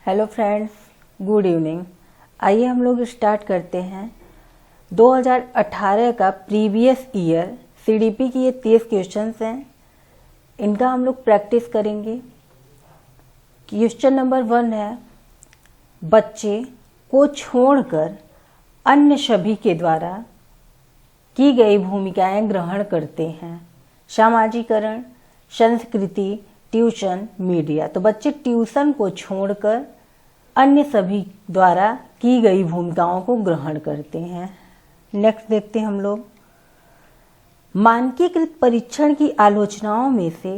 Hello friends, good evening. आइए हम लोग स्टार्ट करते हैं 2018 का प्रीवियस ईयर सीडीपी की ये 30 क्वेश्चंस हैं। इनका हम लोग प्रैक्टिस करेंगे। क्वेश्चन नंबर 1 है, बच्चे को छोड़कर अन्य सभी के द्वारा की गई भूमिकाएं ग्रहण करते हैं। सामाजिकरण, संस्कृति, ट्यूशन, मीडिया। तो बच्चे ट्यूशन को छोड़कर अन्य सभी द्वारा की गई भूमिकाओं को ग्रहण करते हैं। नेक्स्ट देखते हैं हम लोग, मानकीकृत परीक्षण की आलोचनाओं में से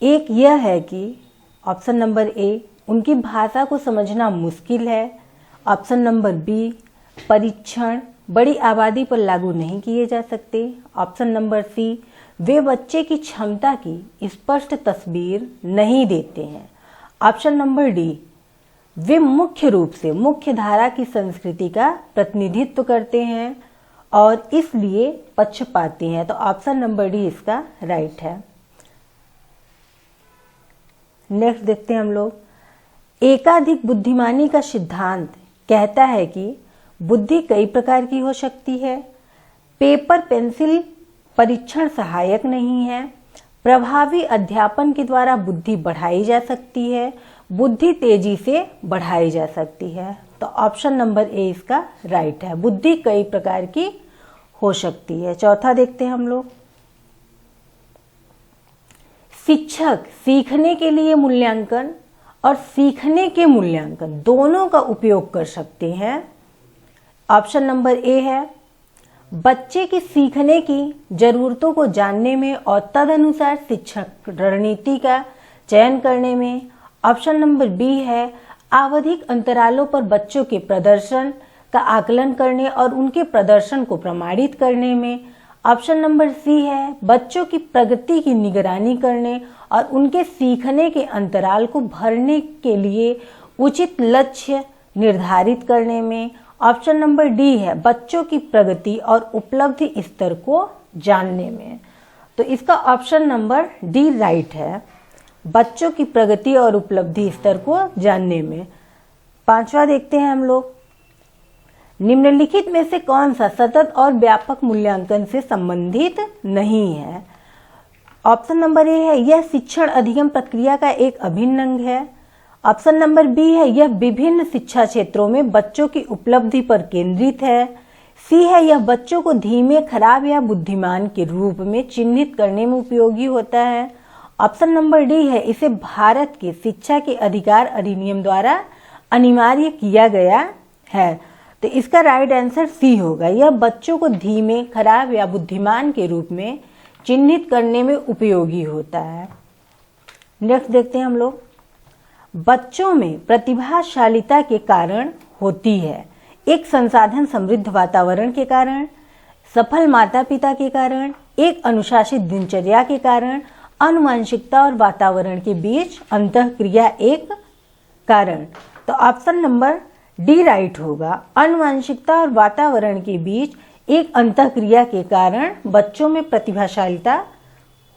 एक यह है कि ऑप्शन नंबर ए, उनकी भाषा को समझना मुश्किल है। ऑप्शन नंबर बी, परीक्षण बड़ी आबादी पर लागू नहीं किए जा सकते। ऑप्शन नंबर सी, वे बच्चे की क्षमता की स्पष्ट तस्वीर नहीं देते हैं। ऑप्शन नंबर डी, वे मुख्य रूप से मुख्य धारा की संस्कृति का प्रतिनिधित्व करते हैं और इसलिए पक्षपाती हैं। तो ऑप्शन नंबर डी इसका राइट है। नेक्स्ट देखते हैं हम लोग, एकाधिक बुद्धिमानी का सिद्धांत कहता है कि बुद्धि कई प्रकार की हो सकती है। पेपर पेंसिल परीक्षण सहायक नहीं है। प्रभावी अध्यापन के द्वारा बुद्धि बढ़ाई जा सकती है। बुद्धि तेजी से बढ़ाई जा सकती है। तो ऑप्शन नंबर ए इसका राइट है। बुद्धि कई प्रकार की हो सकती है। चौथा देखते हैं हम लोग, शिक्षक सीखने के लिए मूल्यांकन और सीखने के मूल्यांकन दोनों का उपयोग कर सकते हैं। ऑप्शन नंबर ए है, बच्चे की सीखने की जरूरतों को जानने में और तदनुसार शिक्षक रणनीति का चयन करने में। ऑप्शन नंबर बी है, आवधिक अंतरालों पर बच्चों के प्रदर्शन का आकलन करने और उनके प्रदर्शन को प्रमाणित करने में। ऑप्शन नंबर सी है, बच्चों की प्रगति की निगरानी करने और उनके सीखने के अंतराल को भरने के लिए उचित लक्ष्य निर्धारित करने में। ऑप्शन नंबर डी है, बच्चों की प्रगति और उपलब्धि स्तर को जानने में। तो इसका ऑप्शन नंबर डी राइट है, बच्चों की प्रगति और उपलब्धि स्तर को जानने में। पांचवा देखते हैं हम लोग, निम्नलिखित में से कौन सा सतत और व्यापक मूल्यांकन से संबंधित नहीं है। ऑप्शन नंबर ए है, यह शिक्षण अधिगम प्रक्रिया का एक अभिन्न अंग है। ऑप्शन नंबर बी है, यह विभिन्न शिक्षा क्षेत्रों में बच्चों की उपलब्धि पर केंद्रित है। सी है, यह बच्चों को धीमे, खराब या बुद्धिमान के रूप में चिन्हित करने में उपयोगी होता है। ऑप्शन नंबर डी है, इसे भारत के शिक्षा के अधिकार अधिनियम द्वारा अनिवार्य किया गया है। तो इसका राइट आंसर सी होगा, यह बच्चों को धीमे, खराब या बुद्धिमान के रूप में चिन्हित करने में उपयोगी होता है। नेक्स्ट देखते हैं हम लोग, बच्चों में प्रतिभाशालिता के कारण होती है। एक संसाधन समृद्ध वातावरण के कारण, सफल माता पिता के कारण, एक अनुशासित दिनचर्या के कारण, आनुवंशिकता और वातावरण के बीच अंतःक्रिया एक कारण। तो ऑप्शन नंबर डी राइट होगा, आनुवंशिकता और वातावरण के बीच एक अंतःक्रिया के कारण बच्चों में प्रतिभाशालिता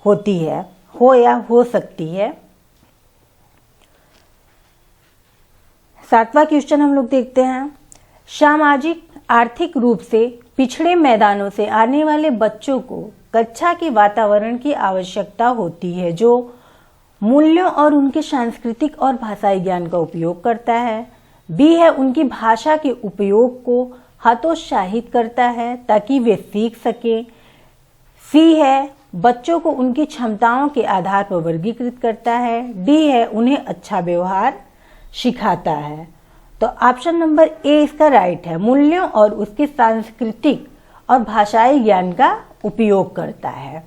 होती है, हो या हो सकती है। सातवां क्वेश्चन हम लोग देखते हैं, सामाजिक आर्थिक रूप से पिछड़े मैदानों से आने वाले बच्चों को कक्षा के वातावरण की आवश्यकता होती है जो मूल्यों और उनके सांस्कृतिक और भाषाई ज्ञान का उपयोग करता है। बी है, उनकी भाषा के उपयोग को हतोत्साहित करता है ताकि वे सीख सके। सी है, बच्चों को उनकी क्षमताओं के आधार पर वर्गीकृत करता है। डी है, उन्हें अच्छा व्यवहार सिखाता है। तो ऑप्शन नंबर ए इसका राइट है, मूल्यों और उसके सांस्कृतिक और भाषाई ज्ञान का उपयोग करता है।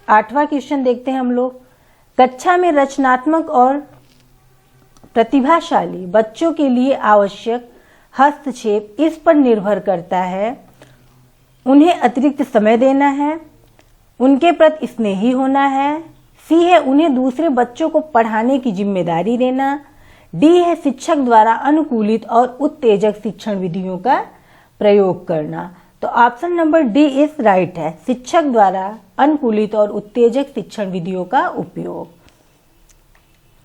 आठवां क्वेश्चन देखते हैं हम लोग, कक्षा में रचनात्मक और प्रतिभाशाली बच्चों के लिए आवश्यक हस्तक्षेप इस पर निर्भर करता है, उन्हें अतिरिक्त समय देना है, उनके प्रति स्नेही होना है। सी है, उन्हें दूसरे बच्चों को पढ़ाने की जिम्मेदारी देना। डी है, शिक्षक द्वारा अनुकूलित और उत्तेजक शिक्षण विधियों का प्रयोग करना। तो option number D is right है, शिक्षक द्वारा अनुकूलित और उत्तेजक शिक्षण विधियों का उपयोग।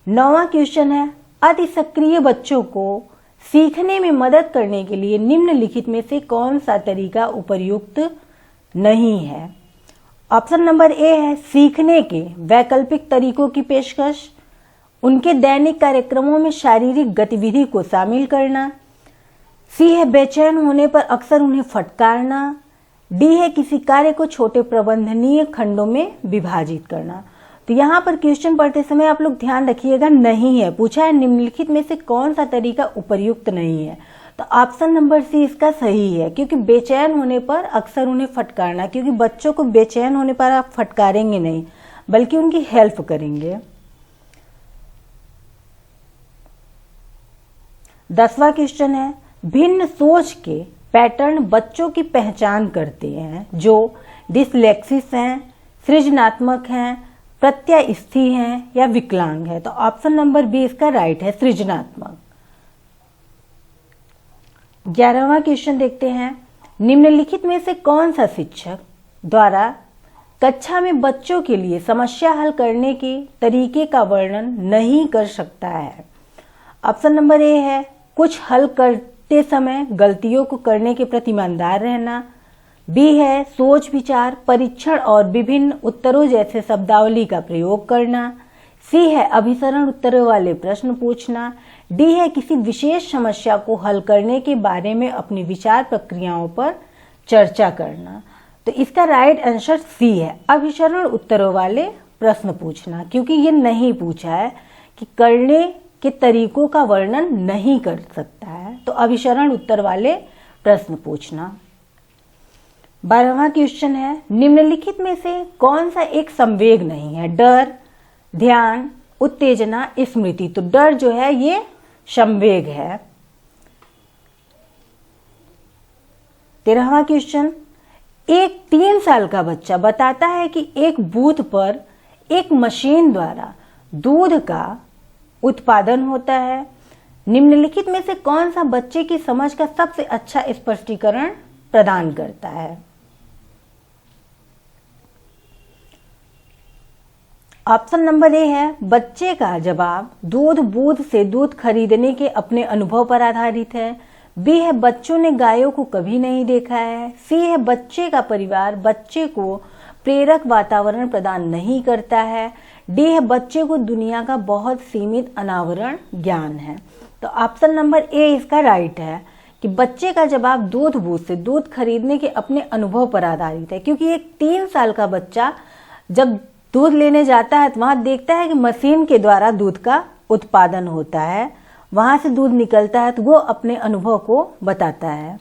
9वां क्वेश्चन है, अति सक्रिय बच्चों को सीखने में मदद करने के लिए निम्नलिखित में से कौन सा तरीका उपयुक्त नहीं है? ऑप्शन नंबर ए है सीखने के वैकल्पिक तरीकों की पेशकश, उनके दैनिक कार्यक्रमों में शारीरिक गतिविधि को शामिल करना, सी है बेचैन होने पर अक्सर उन्हें फटकारना, डी है किसी कार्य को छोटे प्रबंधनीय खंडों में विभाजित करना। तो यहाँ पर क्वेश्चन पढ़ते समय आप लोग ध्यान रखिएगा, नहीं है, पूछा है निम्नलिखित में से कौन सा तरीका उपर्युक्त नहीं है। तो ऑप्शन नंबर सी इसका सही है, क्योंकि बेचैन होने पर अक्सर उन्हें फटकारना, क्योंकि बच्चों को बेचैन होने पर आप फटकारेंगे नहीं बल्कि उनकी हेल्प करेंगे। 10वां क्वेश्चन है भिन्न सोच के पैटर्न बच्चों की पहचान करते हैं जो डिसलेक्सिस हैं, सृजनात्मक हैं, प्रत्यास्थी हैं या विकलांग है। तो ऑप्शन नंबर बी इसका राइट है, सृजनात्मक। 11वां क्वेश्चन देखते हैं निम्नलिखित में से कौन सा शिक्षक द्वारा कक्षा में बच्चों के लिए समस्या हल करने के तरीके का वर्णन नहीं कर सकता है? ऑप्शन नंबर ए है कुछ हल करते समय गलतियों को करने के प्रति ईमानदार रहना, बी है सोच विचार परीक्षण और विभिन्न उत्तरों जैसे शब्दावली का प्रयोग करना, सी है अभिसरण उत्तरों वाले प्रश्न पूछना, डी है किसी विशेष समस्या को हल करने के बारे में अपनी विचार प्रक्रियाओं पर चर्चा करना। तो इसका राइट आंसर सी है, अभिसरण उत्तरों वाले प्रश्न पूछना, क्योंकि ये नहीं पूछा है कि करने के तरीकों का वर्णन नहीं कर सकता है, तो अभिसरण उत्तर वाले प्रश्न पूछना। 12वां क्वेश्चन है निम्नलिखित में से कौन सा एक संवेग नहीं है? डर, ध्यान, उत्तेजना, स्मृति। तो डर जो है ये संवेग है। 13वां क्वेश्चन एक 3 साल का बच्चा बताता है कि एक बूथ पर एक मशीन द्वारा दूध का उत्पादन होता है। निम्नलिखित में से कौन सा बच्चे की समझ का सबसे अच्छा स्पष्टीकरण प्रदान करता है? ऑप्शन नंबर ए है बच्चे का जवाब दूध बूथ से दूध खरीदने के अपने अनुभव पर आधारित है, बी है बच्चों ने गायों को कभी नहीं देखा है, सी है बच्चे का परिवार बच्चे को प्रेरक वातावरण प्रदान नहीं करता है, डी है बच्चे को दुनिया का बहुत सीमित अनावरण ज्ञान है। तो ऑप्शन नंबर ए इसका राइट है कि बच्चे का जवाब दूध बूथ से दूध खरीदने के अपने अनुभव पर आधारित है, क्योंकि एक 3 साल का बच्चा जब दूध लेने जाता है तो वहां देखता है कि मशीन के द्वारा दूध का उत्पादन होता है, वहां से दूध निकलता है, तो वो अपने अनुभव को बताता है।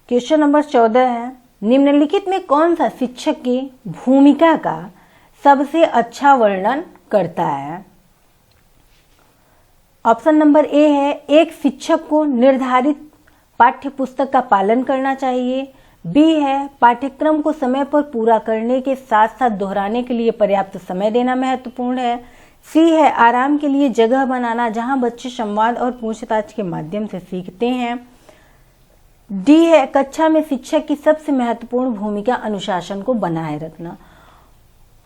क्वेश्चन नंबर 14 है निम्नलिखित में कौन सा शिक्षक की भूमिका का सबसे अच्छा वर्णन करता है? ऑप्शन नंबर ए है एक शिक्षक को निर्धारित पाठ्य पुस्तक का पालन करना चाहिए, बी है पाठ्यक्रम को समय पर पूरा करने के साथ साथ दोहराने के लिए पर्याप्त समय देना महत्वपूर्ण है, सी है आराम के लिए जगह बनाना जहां बच्चे संवाद और पूछताछ के माध्यम से सीखते हैं, डी है कक्षा में शिक्षक की सबसे महत्वपूर्ण भूमिका अनुशासन को बनाए रखना।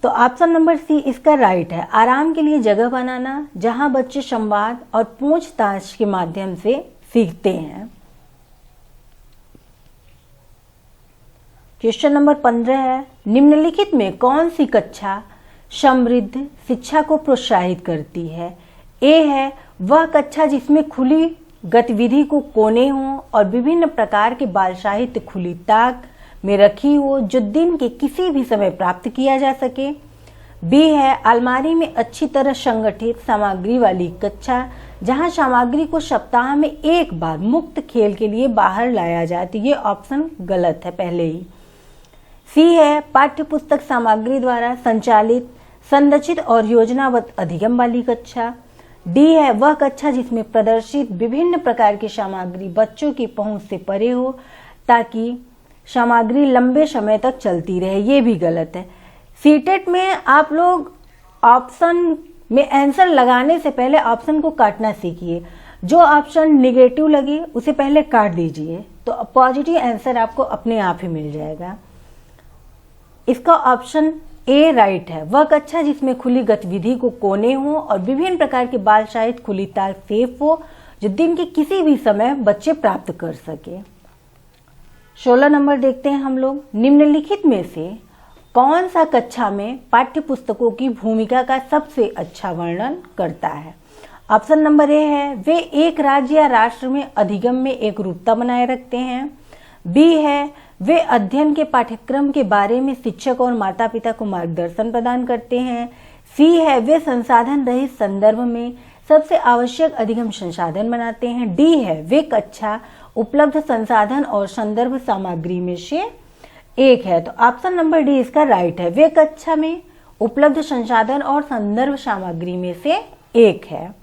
तो ऑप्शन नंबर सी इसका राइट है, आराम के लिए जगह बनाना जहां बच्चे संवाद और पूछताछ के माध्यम से सीखते हैं। क्वेश्चन नंबर 15 है निम्नलिखित में कौन सी कक्षा समृद्ध शिक्षा को प्रोत्साहित करती है? ए है वह कक्षा जिसमें खुली गतिविधि को कोने हो और विभिन्न प्रकार के बाल साहित्य खुली ताक में रखी हो जो दिन के किसी भी समय प्राप्त किया जा सके, बी है अलमारी में अच्छी तरह संगठित सामग्री वाली कक्षा जहां सामग्री को सप्ताह में एक बार मुक्त खेल के लिए बाहर लाया जाए। तो ये ऑप्शन गलत है पहले ही। सी है पाठ्य पुस्तक सामग्री द्वारा संचालित संरचित और योजनाबद्ध अधिगम वाली कक्षा, डी है वह कक्षा जिसमें प्रदर्शित विभिन्न प्रकार की सामग्री बच्चों की पहुंच से परे हो ताकि सामग्री लंबे समय तक चलती रहे। ये भी गलत है। सीटेट में आप लोग ऑप्शन में आंसर लगाने से पहले ऑप्शन को काटना सीखिए, जो ऑप्शन निगेटिव लगे उसे पहले काट दीजिए तो पॉजिटिव आंसर आपको अपने आप ही मिल जाएगा। इसका ऑप्शन ए राइट है। वह कक्षा जिसमें खुली गतिविधि को कोने हो और विभिन्न प्रकार के बाल शायद खुली ताल सेफ हो, जो दिन के किसी भी समय बच्चे प्राप्त कर सके। 16 नंबर देखते हैं हम लोग। निम्नलिखित में से कौन सा कक्षा में पाठ्य पुस्तकों की भूमिका का सबसे अच्छा वर्णन करता है? ऑप्शन नंबर ए है, वे एक राज्य या राष्ट्र में अधिगम में एक रूपता बनाए रखते हैं। बी है, वे अध्ययन के पाठ्यक्रम के बारे में शिक्षक और माता पिता को मार्गदर्शन प्रदान करते हैं। सी है, वे संसाधन रहित संदर्भ में सबसे आवश्यक अधिगम संसाधन बनाते हैं। डी है, वे कक्षा उपलब्ध संसाधन और संदर्भ सामग्री में से एक है। तो ऑप्शन नंबर डी इसका राइट है। वे कक्षा में उपलब्ध संसाधन और संदर्भ सामग्री में से एक है।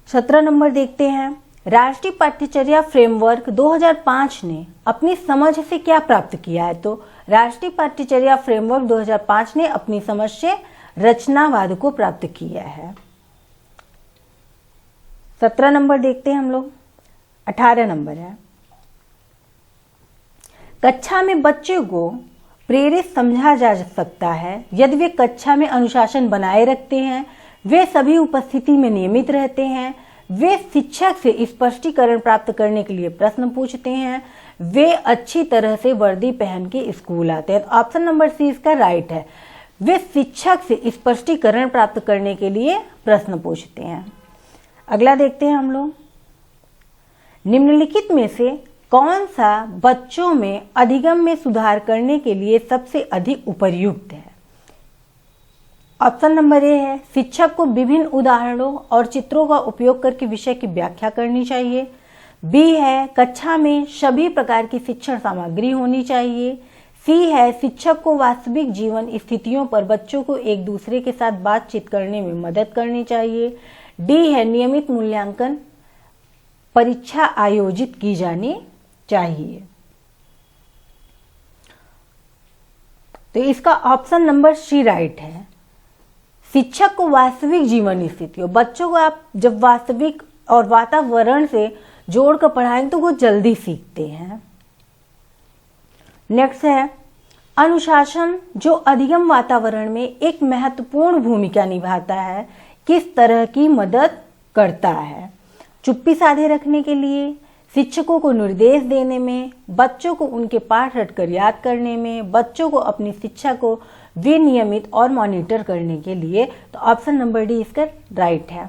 17 नंबर देखते हैं। राष्ट्रीय पाठ्यचर्या फ्रेमवर्क 2005 ने अपनी समझ से क्या प्राप्त किया है? तो राष्ट्रीय पाठ्यचर्या फ्रेमवर्क 2005 ने अपनी समझ से रचनावाद को प्राप्त किया है। 17 नंबर देखते हैं हम लोग। 18 नंबर है, कक्षा में बच्चे को प्रेरित समझा जा सकता है यदि वे कक्षा में अनुशासन बनाए रखते हैं, वे सभी उपस्थिति में नियमित रहते हैं, वे शिक्षक से स्पष्टीकरण प्राप्त करने के लिए प्रश्न पूछते हैं, वे अच्छी तरह से वर्दी पहन के स्कूल आते हैं। तो ऑप्शन नंबर सी इसका राइट है। वे शिक्षक से स्पष्टीकरण प्राप्त करने के लिए प्रश्न पूछते हैं। अगला देखते हैं हम लोग। निम्नलिखित में से कौन सा बच्चों में अधिगम में सुधार करने के लिए सबसे अधिक उपयुक्त है? ऑप्शन नंबर ए है, शिक्षक को विभिन्न उदाहरणों और चित्रों का उपयोग करके विषय की व्याख्या करनी चाहिए। बी है, कक्षा में सभी प्रकार की शिक्षण सामग्री होनी चाहिए। सी है, शिक्षक को वास्तविक जीवन स्थितियों पर बच्चों को एक दूसरे के साथ बातचीत करने में मदद करनी चाहिए। डी है, नियमित मूल्यांकन परीक्षा आयोजित की जानी चाहिए। तो इसका ऑप्शन नंबर सी राइट है। शिक्षक को वास्तविक जीवन स्थितियों, बच्चों को आप जब वास्तविक और वातावरण से जोड़कर पढ़ाएं तो वो जल्दी सीखते हैं। नेक्स्ट है, अनुशासन जो अधिगम वातावरण में एक महत्वपूर्ण भूमिका निभाता है, किस तरह की मदद करता है? चुप्पी साधे रखने के लिए, शिक्षकों को निर्देश देने में, बच्चों को उनके पाठ रटकर याद करने में, बच्चों को अपनी शिक्षा को विनियमित और मॉनिटर करने के लिए। तो ऑप्शन नंबर डी इसका राइट है।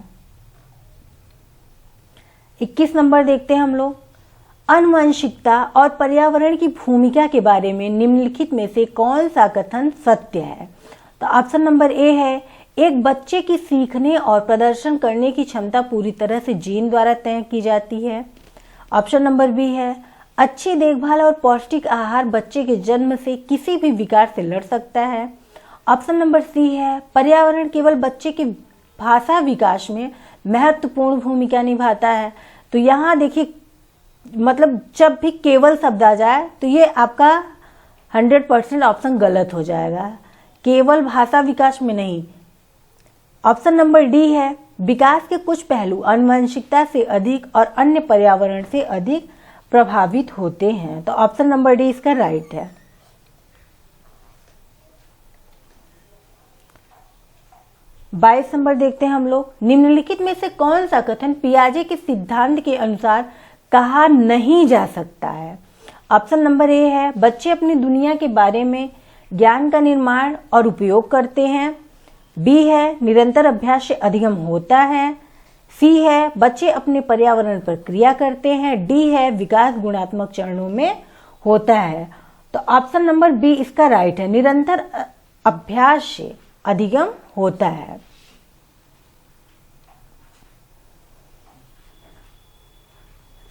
21 नंबर देखते हैं हम लोग। आनुवंशिकता और पर्यावरण की भूमिका के बारे में निम्नलिखित में से कौन सा कथन सत्य है? तो ऑप्शन नंबर ए है, एक बच्चे की सीखने और प्रदर्शन करने की क्षमता पूरी तरह से जीन द्वारा तय की जाती है। ऑप्शन नंबर बी है, अच्छी देखभाल और पौष्टिक आहार बच्चे के जन्म से किसी भी विकार से लड़ सकता है। ऑप्शन नंबर सी है, पर्यावरण केवल बच्चे के भाषा विकास में महत्वपूर्ण भूमिका निभाता है। तो यहाँ देखिए, मतलब जब भी केवल शब्द आ जाए तो ये आपका 100% ऑप्शन गलत हो जाएगा। केवल भाषा विकास में नहीं। ऑप्शन नंबर डी है, विकास के कुछ पहलू आनुवंशिकता से अधिक और अन्य पर्यावरण से अधिक प्रभावित होते हैं। तो ऑप्शन नंबर डी इसका राइट है। बाईस नंबर देखते हैं हम लोग। निम्नलिखित में से कौन सा कथन पियाजे के सिद्धांत के अनुसार कहा नहीं जा सकता है? ऑप्शन नंबर ए है, बच्चे अपनी दुनिया के बारे में ज्ञान का निर्माण और उपयोग करते हैं। बी है, निरंतर अभ्यास से अधिगम होता है। सी है, बच्चे अपने पर्यावरण पर क्रिया करते हैं। डी है, विकास गुणात्मक चरणों में होता है। तो ऑप्शन नंबर बी इसका राइट है, निरंतर अभ्यास से अधिगम होता है।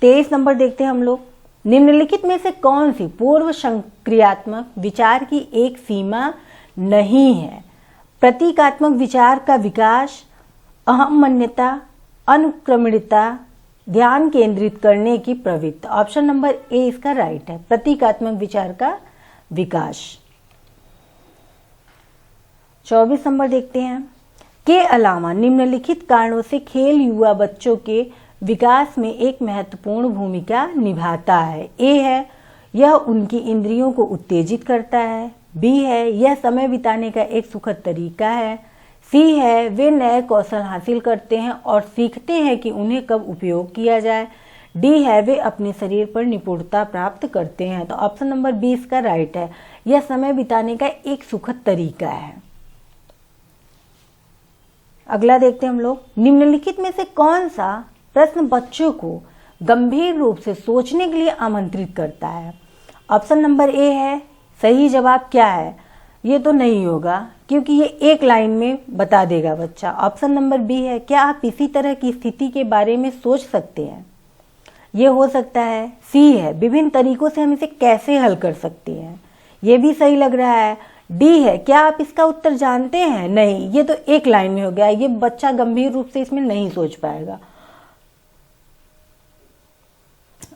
तेईस नंबर देखते हैं हम लोग। निम्नलिखित में से कौन सी पूर्व संक्रियात्मक विचार की एक सीमा नहीं है? प्रतीकात्मक विचार का विकास, अहम मान्यता, अनुक्रमणिकता, ध्यान केंद्रित करने की प्रवृत्ति। ऑप्शन नंबर ए इसका राइट है, प्रतीकात्मक विचार का विकास। 24 नंबर देखते हैं। के अलावा निम्नलिखित कारणों से खेल युवा बच्चों के विकास में एक महत्वपूर्ण भूमिका निभाता है। ए है, यह उनकी इंद्रियों को उत्तेजित करता है। बी है, यह समय बिताने का एक सुखद तरीका है। सी है, वे नए कौशल हासिल करते हैं और सीखते हैं कि उन्हें कब उपयोग किया जाए। डी है, वे अपने शरीर पर निपुणता प्राप्त करते हैं। तो ऑप्शन नंबर बी इसका राइट है, यह समय बिताने का एक सुखद तरीका है। अगला देखते हैं हम लोग, निम्नलिखित में से कौन सा प्रश्न बच्चों को गंभीर रूप से सोचने के लिए आमंत्रित करता है। ऑप्शन नंबर ए है, सही जवाब क्या है। ये तो नहीं होगा क्योंकि ये एक लाइन में बता देगा बच्चा। ऑप्शन नंबर बी है, क्या आप इसी तरह की स्थिति के बारे में सोच सकते हैं। ये हो सकता है। सी है, विभिन्न तरीकों से हम इसे कैसे हल कर सकते हैं। ये भी सही लग रहा है। डी है, क्या आप इसका उत्तर जानते हैं। नहीं, ये तो एक लाइन में हो गया, ये बच्चा गंभीर रूप से इसमें नहीं सोच पाएगा।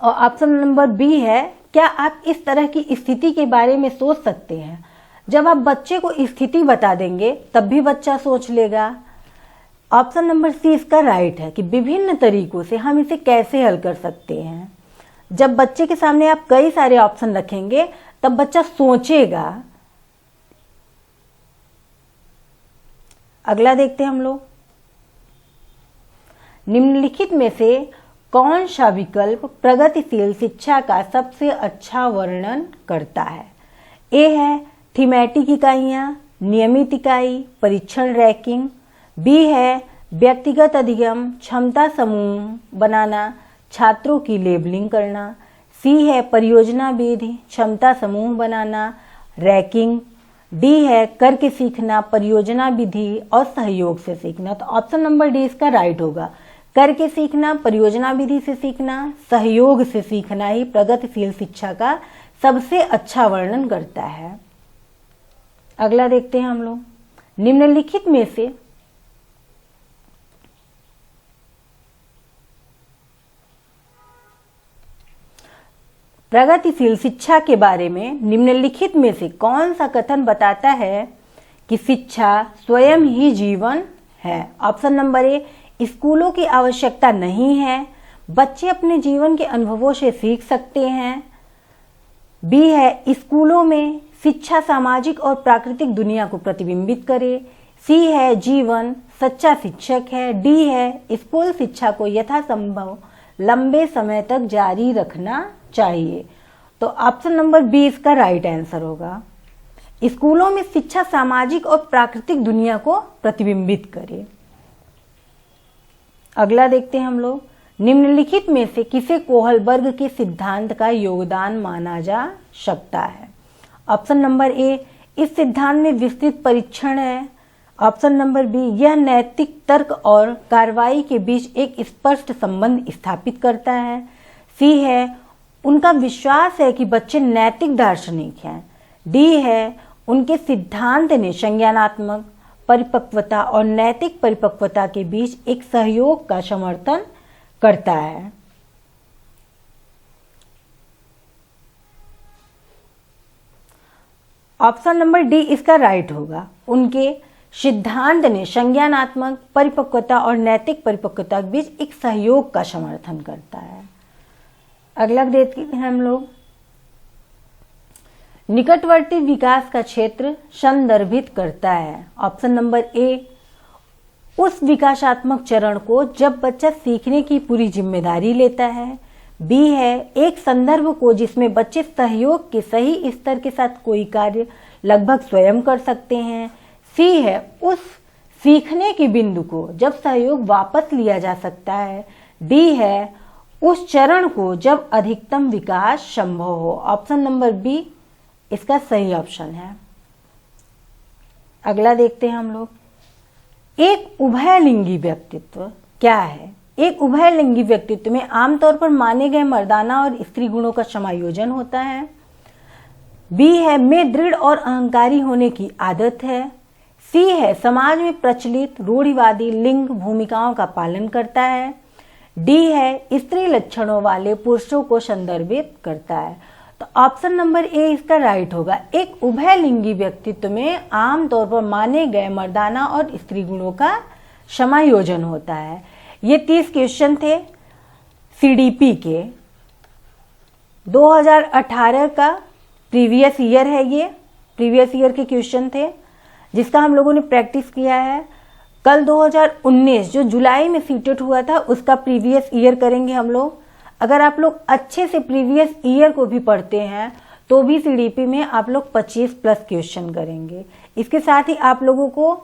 और ऑप्शन नंबर बी है, क्या आप इस तरह की स्थिति के बारे में सोच सकते हैं। जब आप बच्चे को स्थिति बता देंगे तब भी बच्चा सोच लेगा। ऑप्शन नंबर सी इसका राइट है कि विभिन्न तरीकों से हम इसे कैसे हल कर सकते हैं। जब बच्चे के सामने आप कई सारे ऑप्शन रखेंगे तब बच्चा सोचेगा। अगला देखते हैं हम लोग, निम्नलिखित में से कौन सा विकल्प प्रगतिशील शिक्षा का सबसे अच्छा वर्णन करता है। ए है, थीमेटिक इकाइयां, नियमित इकाई, परीक्षण रैंकिंग। बी है, व्यक्तिगत अधिगम, क्षमता समूह बनाना, छात्रों की लेबलिंग करना। सी है, परियोजना विधि, क्षमता समूह बनाना, रैंकिंग। डी है, करके सीखना, परियोजना विधि और सहयोग से सीखना। तो ऑप्शन नंबर डी इसका राइट होगा। करके सीखना, परियोजना विधि से सीखना, सहयोग से सीखना ही प्रगतिशील शिक्षा का सबसे अच्छा वर्णन करता है। अगला देखते हैं हम लोग, निम्नलिखित में से प्रगतिशील शिक्षा के बारे में निम्नलिखित में से कौन सा कथन बताता है कि शिक्षा स्वयं ही जीवन है। ऑप्शन नंबर ए, स्कूलों की आवश्यकता नहीं है, बच्चे अपने जीवन के अनुभवों से सीख सकते हैं। बी है, स्कूलों में शिक्षा सामाजिक और प्राकृतिक दुनिया को प्रतिबिंबित करे। सी है, जीवन सच्चा शिक्षक है। डी है, स्कूल शिक्षा को यथासंभव लंबे समय तक जारी रखना चाहिए। तो ऑप्शन नंबर बी इसका राइट आंसर होगा। स्कूलों में शिक्षा सामाजिक और प्राकृतिक दुनिया को प्रतिबिंबित करे। अगला देखते हैं हम लोग, निम्नलिखित में से किसे कोहलबर्ग के सिद्धांत का योगदान माना जा सकता है। ऑप्शन नंबर ए, इस सिद्धांत में विस्तृत परीक्षण है। ऑप्शन नंबर बी, यह नैतिक तर्क और कार्रवाई के बीच एक स्पष्ट संबंध स्थापित करता है। सी है, उनका विश्वास है कि बच्चे नैतिक दार्शनिक हैं। डी है, उनके सिद्धांत ने संज्ञानात्मक परिपक्वता और नैतिक परिपक्वता के बीच एक सहयोग का समर्थन करता है। ऑप्शन नंबर डी इसका राइट होगा। उनके सिद्धांत ने संज्ञानात्मक परिपक्वता और नैतिक परिपक्वता के बीच एक सहयोग का समर्थन करता है। अगला देखते हैं हम लोग, निकटवर्ती विकास का क्षेत्र संदर्भित करता है। ऑप्शन नंबर ए, उस विकासात्मक चरण को जब बच्चा सीखने की पूरी जिम्मेदारी लेता है। बी है, एक संदर्भ को जिसमें बच्चे सहयोग के सही स्तर के साथ कोई कार्य लगभग स्वयं कर सकते हैं। सी है, उस सीखने के बिंदु को जब सहयोग वापस लिया जा सकता है। डी है, उस चरण को जब अधिकतम विकास संभव हो। ऑप्शन नंबर बी इसका सही ऑप्शन है। अगला देखते हैं हम लोग, एक उभयलिंगी व्यक्तित्व क्या है। एक उभयलिंगी व्यक्तित्व में आमतौर पर माने गए मर्दाना और स्त्री गुणों का समायोजन होता है। बी है, में दृढ़ और अहंकारी होने की आदत है। सी है, समाज में प्रचलित रूढ़िवादी लिंग भूमिकाओं का पालन करता है। डी है, स्त्री लक्षणों वाले पुरुषों को संदर्भित करता है। तो ऑप्शन नंबर ए इसका राइट होगा। एक उभयलिंगी व्यक्तित्व में आमतौर पर माने गए मर्दाना और स्त्री गुणों का समायोजन होता है। ये 30 क्वेश्चन थे सीडीपी के। 2018 का प्रीवियस ईयर है, ये प्रीवियस ईयर के क्वेश्चन थे जिसका हम लोगों ने प्रैक्टिस किया है। कल 2019 जो जुलाई में सीटेट हुआ था उसका प्रीवियस ईयर करेंगे हम लोग। अगर आप लोग अच्छे से प्रीवियस ईयर को भी पढ़ते हैं तो भी सीडीपी में आप लोग 25 प्लस क्वेश्चन करेंगे। इसके साथ ही आप लोगों को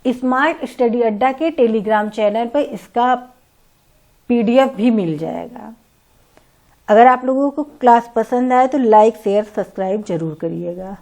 स्मार्ट स्टडी अड्डा के टेलीग्राम चैनल पर इसका पीडीएफ भी मिल जाएगा। अगर आप लोगों को क्लास पसंद आए तो लाइक शेयर सब्सक्राइब जरूर करिएगा।